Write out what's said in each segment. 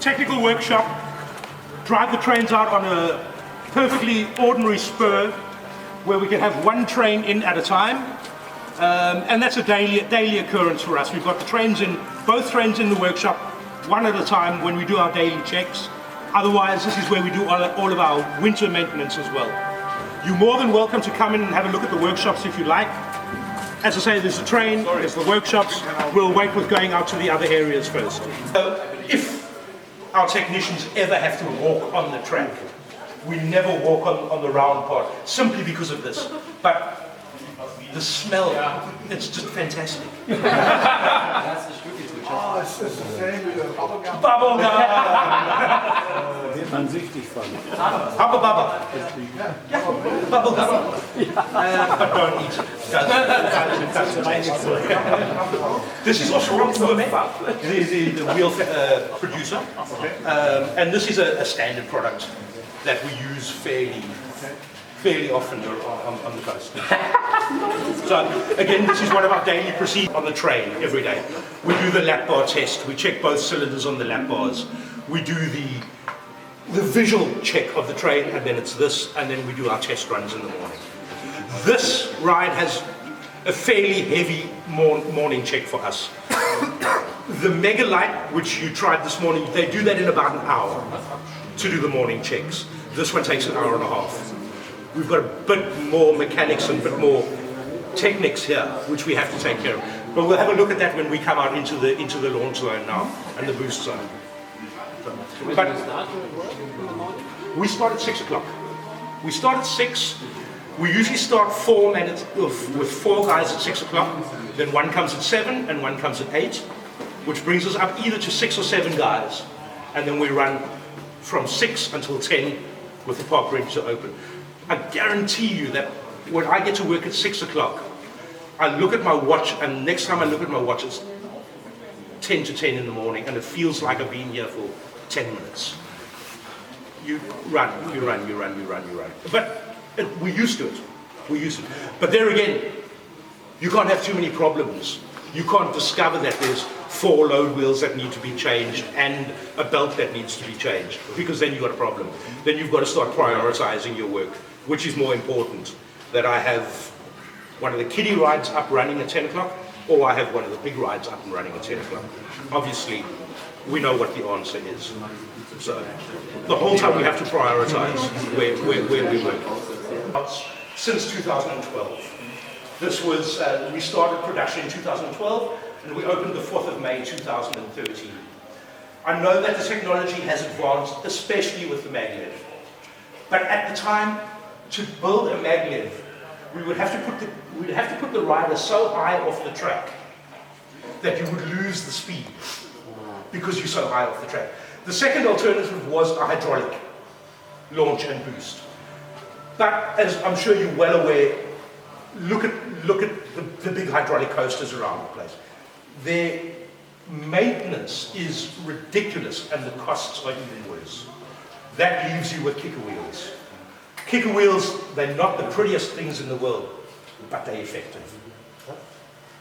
Technical workshop, drive the trains out on a perfectly ordinary spur where we can have one train in at a time, and that's a daily occurrence for us. We've got the trains in, both trains in the workshop, one at a time when we do our daily checks. Otherwise, this is where we do all of our winter maintenance as well. You're more than welcome to come in and have a look at the workshops if you like. As I say, there's the train, there's the workshops. We'll wait with going out to the other areas first. If our technicians ever have to walk on the track, we never walk on the round part, simply because of this. But the smell, it's just fantastic. Oh, it's just the same with the bubblegum. Bubblegum! Wird man süchtig von. Bubba bubba. Yeah, bubblegum. But don't eat it. This is also from Filme, the wheel producer. And this is a standard product that we use fairly often on the coast. So again, this is one of our daily procedures on the train every day. We do the lap bar test. We check both cylinders on the lap bars. We do the visual check of the train, and then it's this, and then we do our test runs in the morning. This ride has a fairly heavy morning check for us. The Mega Light, which you tried this morning, they do that in about an hour to do the morning checks. This one takes an hour and a half. We've got a bit more mechanics and a bit more techniques here, which we have to take care of. But we'll have a look at that when we come out into the launch zone now and the boost zone. But we start at 6 o'clock. We start at 6. We usually start with 4 guys at 6 o'clock. Then one comes at 7 and one comes at 8, which brings us up either to 6 or 7 guys. And then we run from 6 until 10 with the park ready to open. I guarantee you that when I get to work at 6 o'clock, I look at my watch, and next time I look at my watch, it's 10 to 10 in the morning, and it feels like I've been here for 10 minutes. You run. But we're used to it. But there again, you can't have too many problems. You can't discover that there's 4 load wheels that need to be changed and a belt that needs to be changed, because then you've got a problem. Then you've got to start prioritizing your work. Which is more important, that I have one of the kiddie rides up running at 10 o'clock, or I have one of the big rides up and running at 10 o'clock. Obviously, we know what the answer is. So the whole time we have to prioritize where we work. Since 2012. This was, we started production in 2012 and we opened the 4th of May 2013. I know that the technology has advanced, especially with the maglev. But at the time, to build a maglev, we would have to put the rider so high off the track that you would lose the speed because you're so high off the track. The second alternative was a hydraulic launch and boost. But as I'm sure you're well aware, look at the big hydraulic coasters around the place. Their maintenance is ridiculous and the costs are even worse. That leaves you with kicker wheels. Kicker wheels, they're not the prettiest things in the world, but they're effective.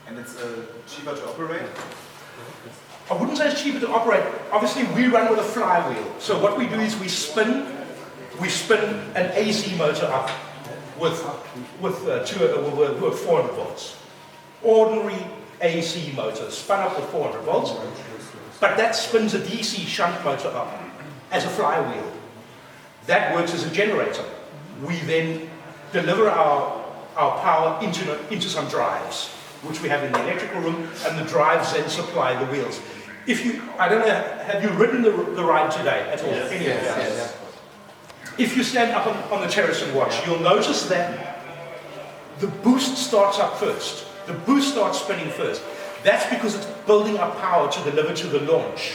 And it's cheaper to operate? I wouldn't say it's cheaper to operate. Obviously, we run with a flywheel. So what we do is we spin an AC motor up with 400 volts. Ordinary AC motor spun up with 400 volts, but that spins a DC shunt motor up as a flywheel. That works as a generator. We then deliver our power into some drives, which we have in the electrical room, and the drives then supply the wheels. I don't know, have you ridden the ride today at all? Yes. If you stand up on the terrace and watch, you'll notice that the boost starts up first. The boost starts spinning first. That's because it's building up power to deliver to the launch.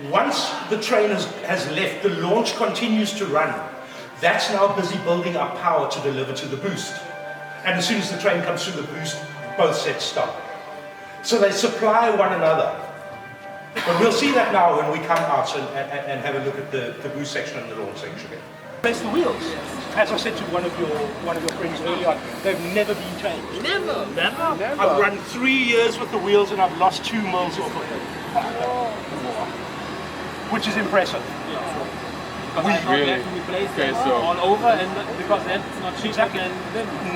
Once the train has left, the launch continues to run. That's now busy building up power to deliver to the boost. And as soon as the train comes through the boost, both sets stop. So they supply one another. But we'll see that now when we come out and have a look at the boost section and the launch section. Replace the wheels. As I said to one of your friends earlier on, they've never been changed. Never? I've run 3 years with the wheels and I've lost 2 mils off of them. Which is impressive. Because I thought they have to replace them all over, and because that's not cheap. Exactly.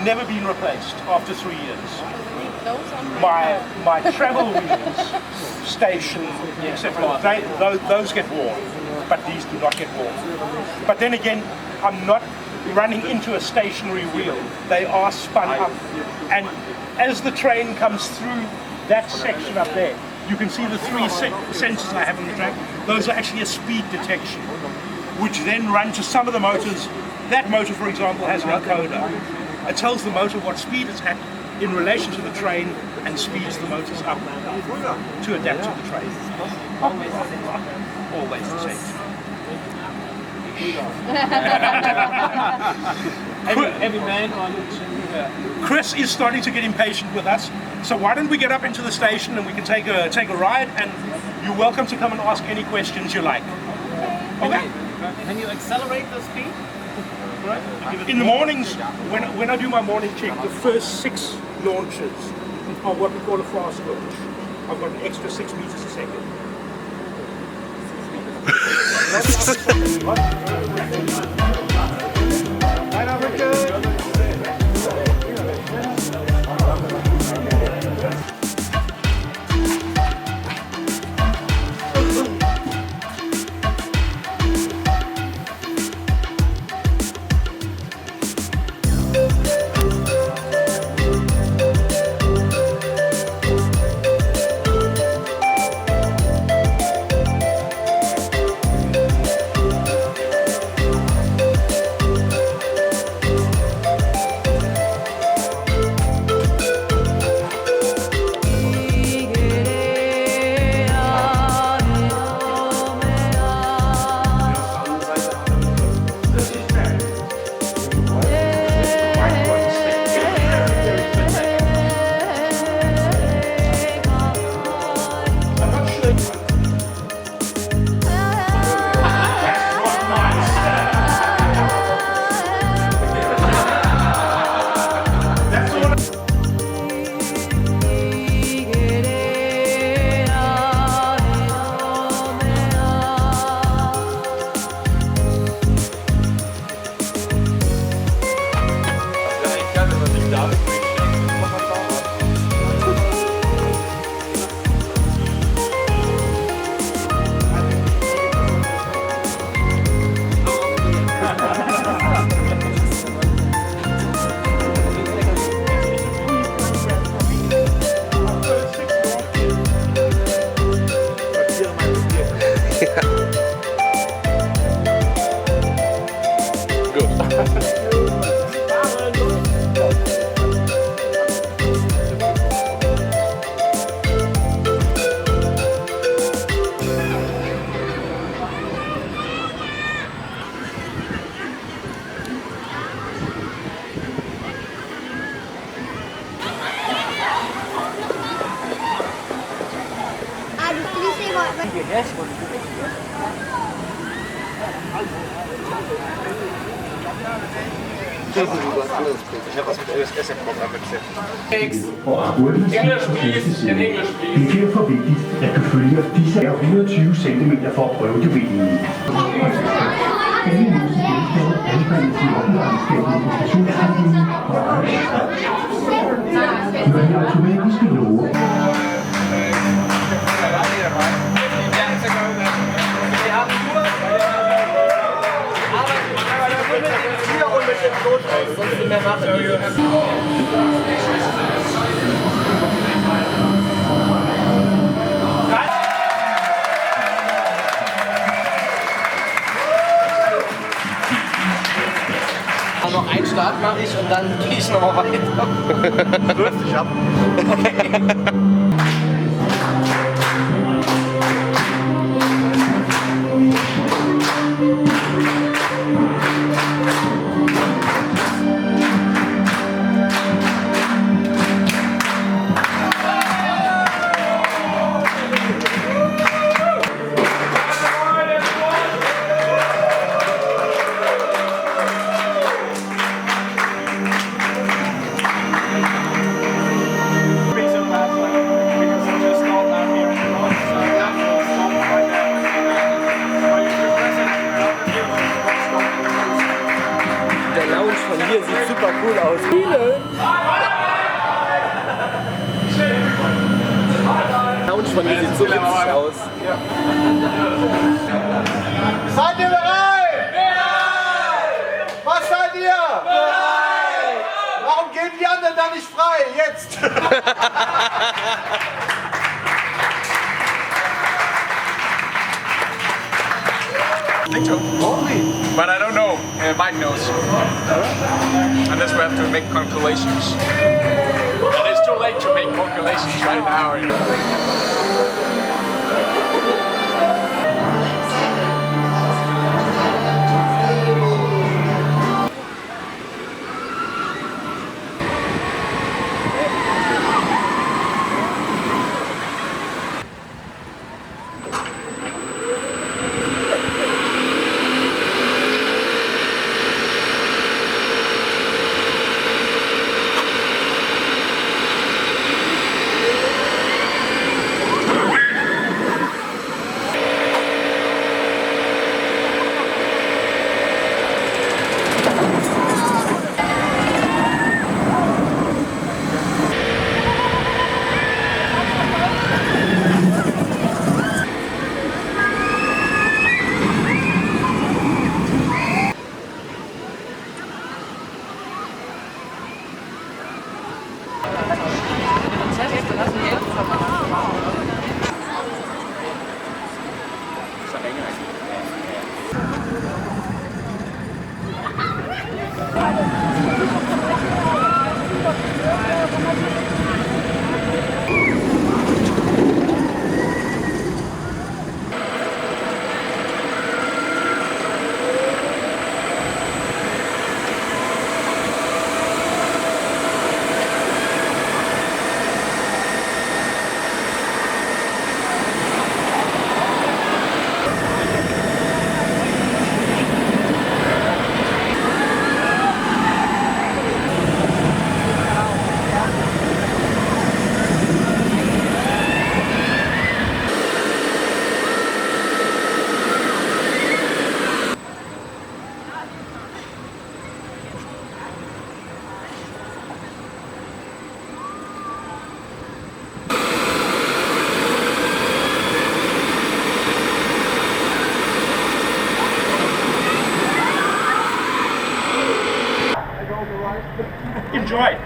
Never been replaced after 3 years. My travel wheels, station, etc., those get worn, but these do not get worn. But then again, I'm not running into a stationary wheel. They are spun up, and as the train comes through that section up there, you can see the 3 sensors I have on the track. Those are actually a speed detection, which then run to some of the motors. That motor, for example, has an encoder. It tells the motor what speed it's at in relation to the train and speeds the motors up to adapt to the train. Always the same. Every man on Chris is starting to get impatient with us, so why don't we get up into the station and we can take a ride, and you're welcome to come and ask any questions you like. Okay? Can you accelerate the speed? In the mornings, when I do my morning check, the first 6 launches are what we call a fast launch. I've got an extra 6 meters a second. Ich habe was mit LSS-Programm mitgeschickt. English, please. In English, please. Det er derfor vigtigt, at du følger disse 120 cm for at prøve juvelen. Alle mulige genstande anbringes i opbevaringskablen i stationsbygningen og Euch. Når de automatiske låge noch einen Start mache ich und dann gehe ich noch mal weiter. Wirf dich ab. Von mir sieht so witzig aus. Seid ihr bereit? Bereit! Was seid ihr? Bereit! Warum gehen die anderen dann nicht frei? Jetzt! But I don't know. Mike knows. Unless we have to make calculations. And it's too late to make calculations right now. Enjoy!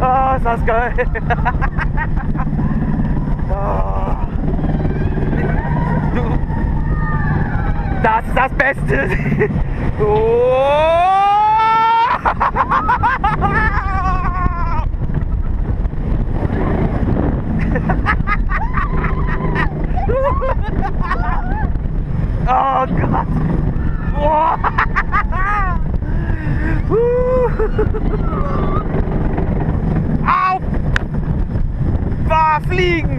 Oh, ist das geil. Oh. Das ist das Beste. Oh. Oh Gott. Boah. Auf! Boah, fliegen!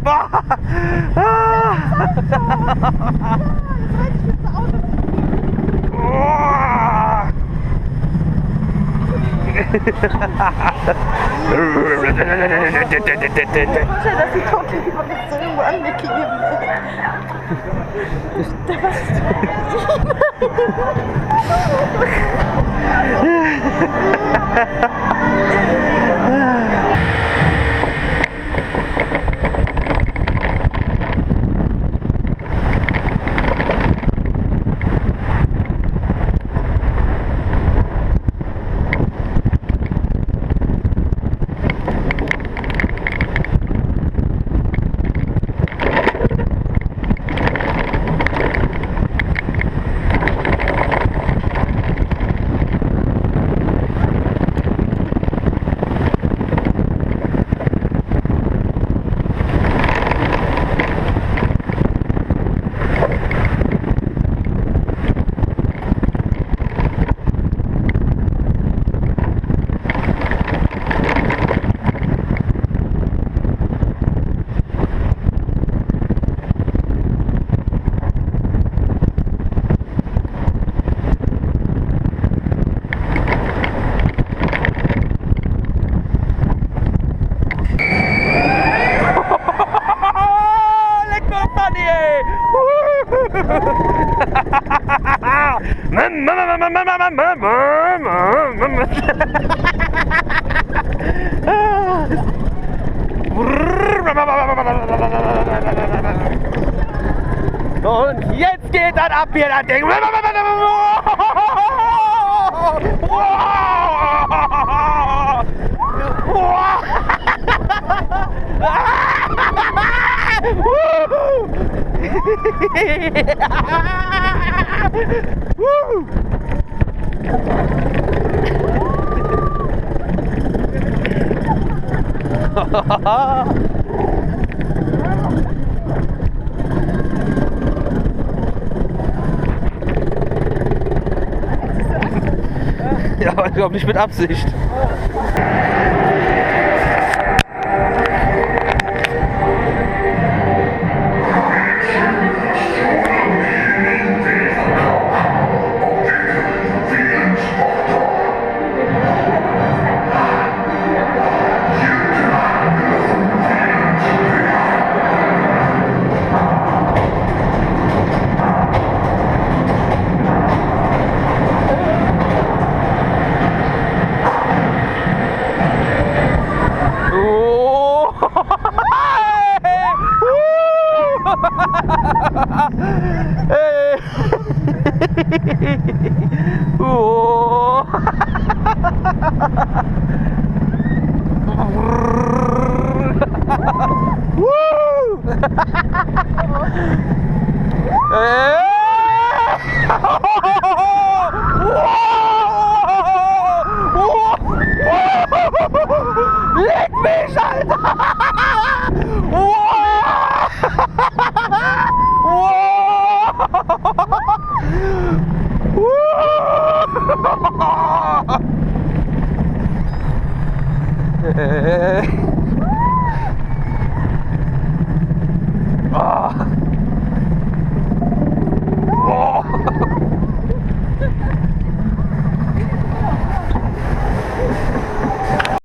Boah! Dass die Toten die so irgendwo angeklebt. Und jetzt geht das ab hier, das Ding. Ja, aber ich glaube nicht mit Absicht. Leck mich, Alter!